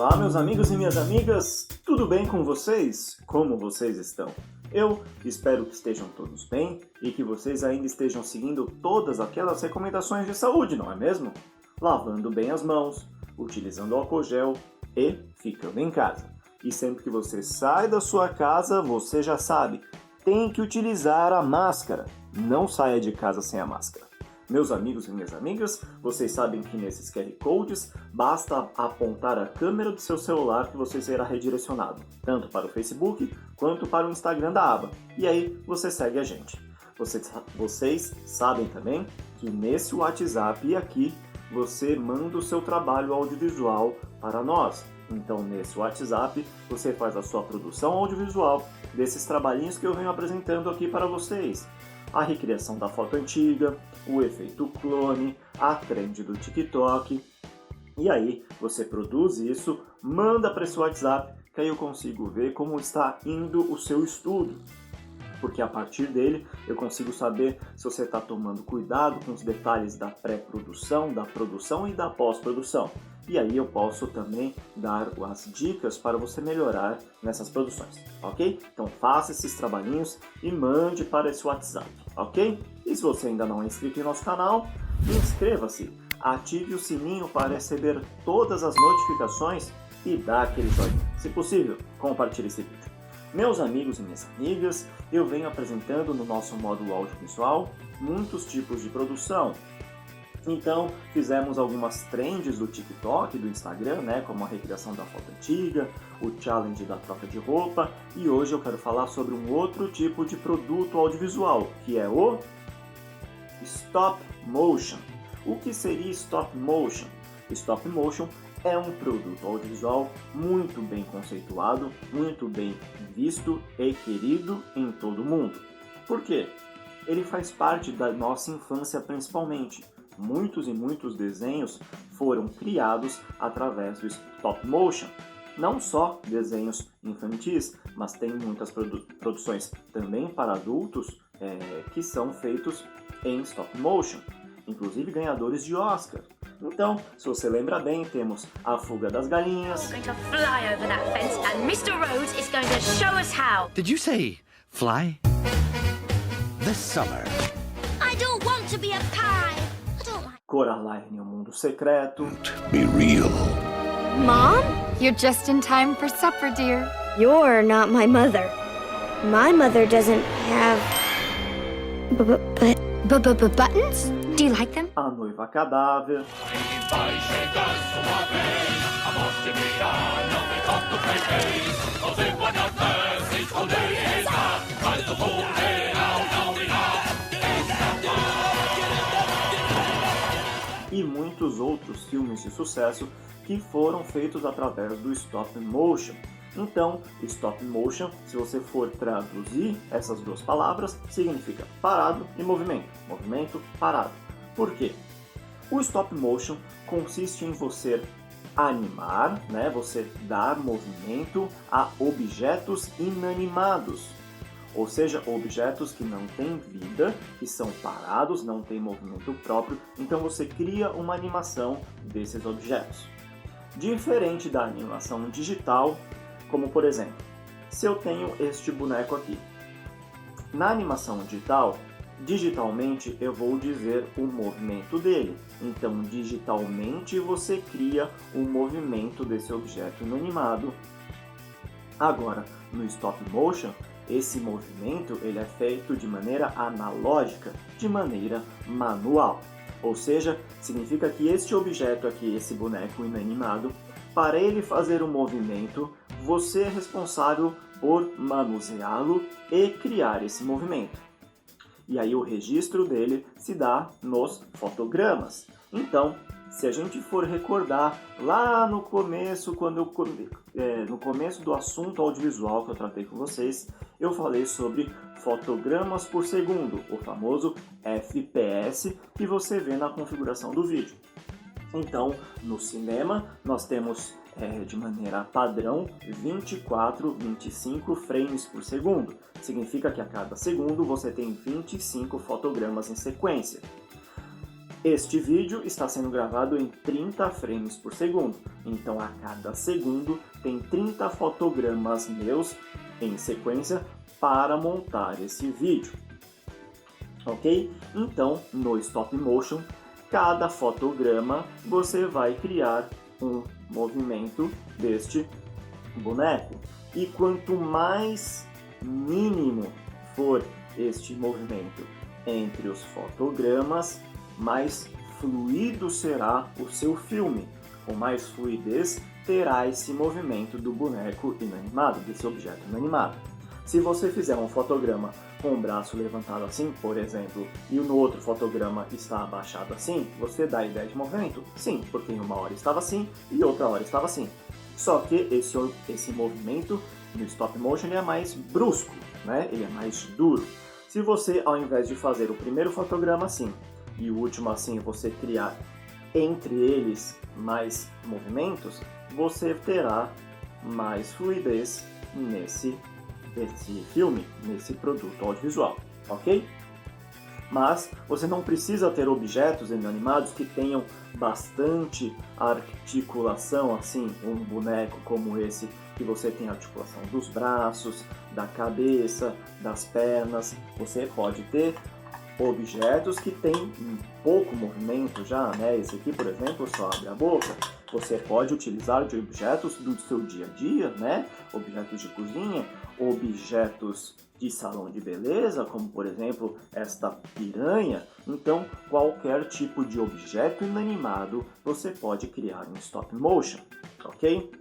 Olá, meus amigos e minhas amigas, tudo bem com vocês? Como vocês estão? Eu espero que estejam todos bem e que vocês ainda estejam seguindo todas aquelas recomendações de saúde, não é mesmo? Lavando bem as mãos, utilizando álcool gel e ficando em casa. E sempre que você sai da sua casa, você já sabe, tem que utilizar a máscara. Não saia de casa sem a máscara. Meus amigos e minhas amigas, vocês sabem que nesses QR Codes basta apontar a câmera do seu celular que você será redirecionado, tanto para o Facebook quanto para o Instagram da aba. E aí você segue a gente. Vocês sabem também que nesse WhatsApp e aqui você manda o seu trabalho audiovisual para nós. Então nesse WhatsApp você faz a sua produção audiovisual desses trabalhinhos que eu venho apresentando aqui para vocês. A recriação da foto antiga, o efeito clone, a trend do TikTok. E aí você produz isso, manda para esse WhatsApp, que aí eu consigo ver como está indo o seu estudo. Porque a partir dele eu consigo saber se você está tomando cuidado com os detalhes da pré-produção, da produção e da pós-produção. E aí eu posso também dar as dicas para você melhorar nessas produções, ok? Então faça esses trabalhinhos e mande para esse WhatsApp, ok? E se você ainda não é inscrito em nosso canal, inscreva-se, ative o sininho para receber todas as notificações e dá aquele joinha. Se possível, compartilhe esse vídeo. Meus amigos e minhas amigas, eu venho apresentando no nosso módulo audiovisual muitos tipos de produção. Então, fizemos algumas trends do TikTok, do Instagram, como a recriação da foto antiga, o challenge da troca de roupa, e hoje eu quero falar sobre um outro tipo de produto audiovisual, que é o Stop Motion. O que seria Stop Motion? Stop Motion é um produto audiovisual muito bem conceituado, muito bem visto e querido em todo o mundo. Por quê? Ele faz parte da nossa infância principalmente. Muitos e muitos desenhos foram criados através do stop motion. Não só desenhos infantis, mas tem muitas produções também para adultos que são feitos em stop motion, inclusive ganhadores de Oscar. Então, se você lembra bem, temos A Fuga das Galinhas. We're going to fly over that fence and Mr. Rhodes is going to show us how. Did you say fly? This summer. I don't want to be a pie. I don't like. Coraline, O Mundo Secreto. Be real. Mom? You're just in time for supper, dear. You're not my mother. My mother doesn't have... Buttons? Do you like them? A Noiva Cadáver. E muitos outros filmes de sucesso que foram feitos através do stop motion. Então, stop motion, se você for traduzir essas duas palavras, significa parado e movimento. Movimento, parado. Por quê? O stop motion consiste em você animar, você dar movimento a objetos inanimados. Ou seja, objetos que não têm vida, que são parados, não têm movimento próprio, então você cria uma animação desses objetos. Diferente da animação digital, como por exemplo, se eu tenho este boneco aqui. Na animação digital, digitalmente eu vou dizer o movimento dele. Então, digitalmente você cria o movimento desse objeto inanimado. Agora, no stop motion, esse movimento ele é feito de maneira analógica, de maneira manual. Ou seja, significa que este objeto aqui, esse boneco inanimado, para ele fazer o movimento, você é responsável por manuseá-lo e criar esse movimento. E aí o registro dele se dá nos fotogramas. Então, se a gente for recordar lá no começo, no começo do assunto audiovisual que eu tratei com vocês, eu falei sobre fotogramas por segundo, o famoso FPS que você vê na configuração do vídeo. Então, no cinema, nós temos de maneira padrão 24, 25 frames por segundo. Significa que a cada segundo você tem 25 fotogramas em sequência. Este vídeo está sendo gravado em 30 frames por segundo, então a cada segundo tem 30 fotogramas meus em sequência para montar esse vídeo. Ok? Então, no stop motion, cada fotograma você vai criar um movimento deste boneco. E quanto mais mínimo for este movimento entre os fotogramas, mais fluido será o seu filme, com mais fluidez terá esse movimento do boneco inanimado, desse objeto inanimado. Se você fizer um fotograma com o braço levantado assim, por exemplo, e no outro fotograma está abaixado assim, você dá a ideia de movimento? Sim, porque em uma hora estava assim e outra hora estava assim. Só que esse movimento no stop motion ele é mais brusco, né? Ele é mais duro. Se você, ao invés de fazer o primeiro fotograma assim e o último assim, você criar entre eles mais movimentos, você terá mais fluidez nesse filme, nesse produto audiovisual, ok? Mas você não precisa ter objetos inanimados que tenham bastante articulação, assim, um boneco como esse, que você tem articulação dos braços, da cabeça, das pernas. Você pode ter objetos que têm pouco movimento já, né? Esse aqui, por exemplo, só abre a boca. Você pode utilizar de objetos do seu dia a dia, né? Objetos de cozinha, objetos de salão de beleza, como por exemplo esta piranha. Então, qualquer tipo de objeto inanimado você pode criar um stop motion, ok?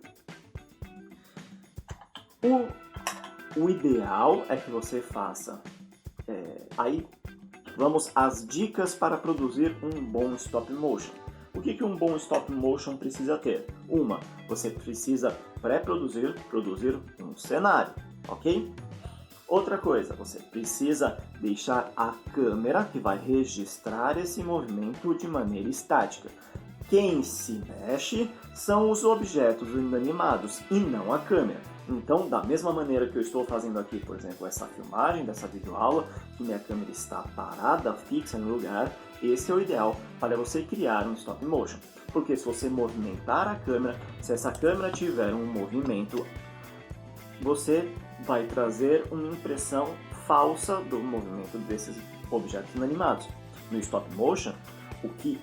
O ideal é que você faça. Aí vamos às dicas para produzir um bom stop motion. O que um bom stop motion precisa ter? Você precisa produzir um cenário, ok? Outra coisa, você precisa deixar a câmera que vai registrar esse movimento de maneira estática. Quem se mexe são os objetos inanimados e não a câmera. Então, da mesma maneira que eu estou fazendo aqui, por exemplo, essa filmagem dessa videoaula, que minha câmera está parada, fixa no lugar, esse é o ideal para você criar um stop motion. Porque se você movimentar a câmera, se essa câmera tiver um movimento, você vai trazer uma impressão falsa do movimento desses objetos inanimados. No stop motion, o que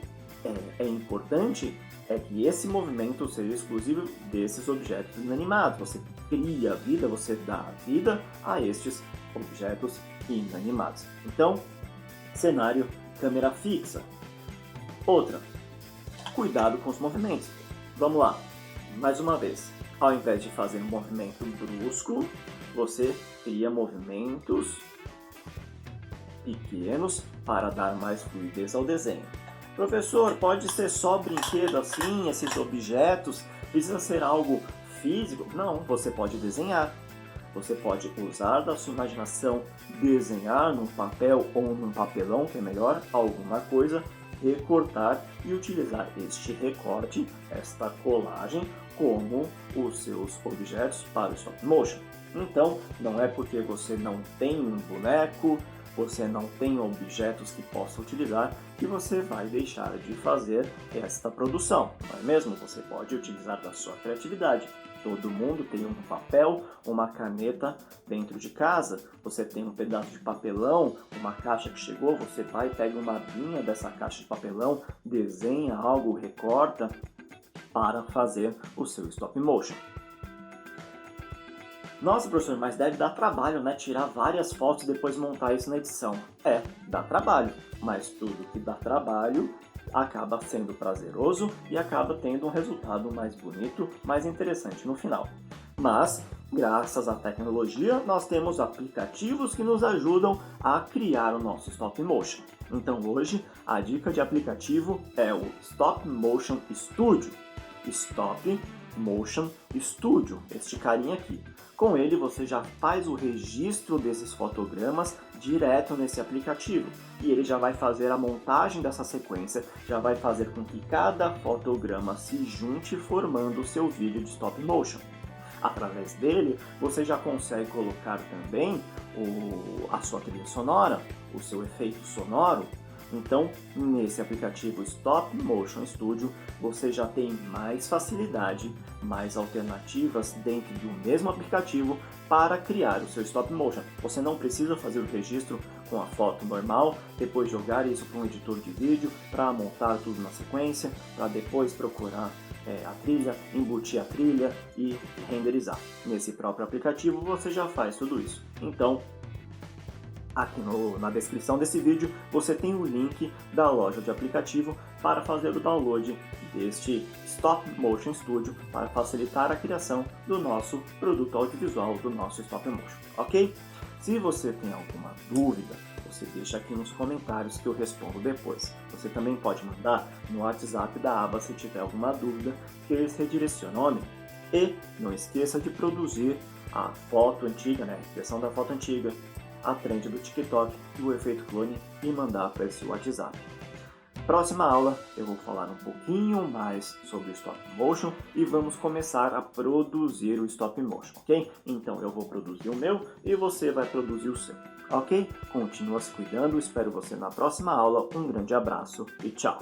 é importante é que esse movimento seja exclusivo desses objetos inanimados. Você cria vida, você dá vida a estes objetos inanimados. Então, cenário, câmera fixa. Outra, cuidado com os movimentos. Vamos lá, mais uma vez. Ao invés de fazer um movimento brusco, você cria movimentos pequenos para dar mais fluidez ao desenho. Professor, pode ser só brinquedo assim, esses objetos? Precisa ser algo físico? Não, você pode desenhar. Você pode usar da sua imaginação, desenhar num papel ou num papelão, que é melhor, alguma coisa, recortar e utilizar este recorte, esta colagem, como os seus objetos para o stop motion. Então, não é porque você não tem um boneco, você não tem objetos que possa utilizar, que você vai deixar de fazer esta produção, não é mesmo? Você pode utilizar da sua criatividade. Todo mundo tem um papel, uma caneta dentro de casa, você tem um pedaço de papelão, uma caixa que chegou, você vai, pega uma linha dessa caixa de papelão, desenha algo, recorta para fazer o seu stop motion. Nossa, professor, mas deve dar trabalho, né? Tirar várias fotos e depois montar isso na edição. Dá trabalho, mas tudo que dá trabalho acaba sendo prazeroso e acaba tendo um resultado mais bonito, mais interessante no final. Mas, graças à tecnologia, nós temos aplicativos que nos ajudam a criar o nosso stop motion. Então hoje, a dica de aplicativo é o Stop Motion Studio. Stop Motion Studio, este carinha aqui. Com ele você já faz o registro desses fotogramas direto nesse aplicativo e ele já vai fazer a montagem dessa sequência, já vai fazer com que cada fotograma se junte formando o seu vídeo de stop motion. Através dele você já consegue colocar também a sua trilha sonora, o seu efeito sonoro, Então, nesse aplicativo Stop Motion Studio, você já tem mais facilidade, mais alternativas dentro do mesmo aplicativo para criar o seu stop motion. Você não precisa fazer o registro com a foto normal, depois jogar isso para um editor de vídeo, para montar tudo na sequência, para depois procurar a trilha, embutir a trilha e renderizar. Nesse próprio aplicativo você já faz tudo isso. Então, aqui na descrição desse vídeo você tem o link da loja de aplicativo para fazer o download deste Stop Motion Studio para facilitar a criação do nosso produto audiovisual, do nosso Stop Motion, ok? Se você tem alguma dúvida, você deixa aqui nos comentários que eu respondo depois. Você também pode mandar no WhatsApp da aba se tiver alguma dúvida, que eles redirecionam a mim. E não esqueça de produzir a foto antiga, a versão da foto antiga, a trend do TikTok e o efeito clone e mandar para esse WhatsApp. Próxima aula eu vou falar um pouquinho mais sobre o Stop Motion e vamos começar a produzir o Stop Motion, ok? Então eu vou produzir o meu e você vai produzir o seu, ok? Continua se cuidando, espero você na próxima aula, um grande abraço e tchau!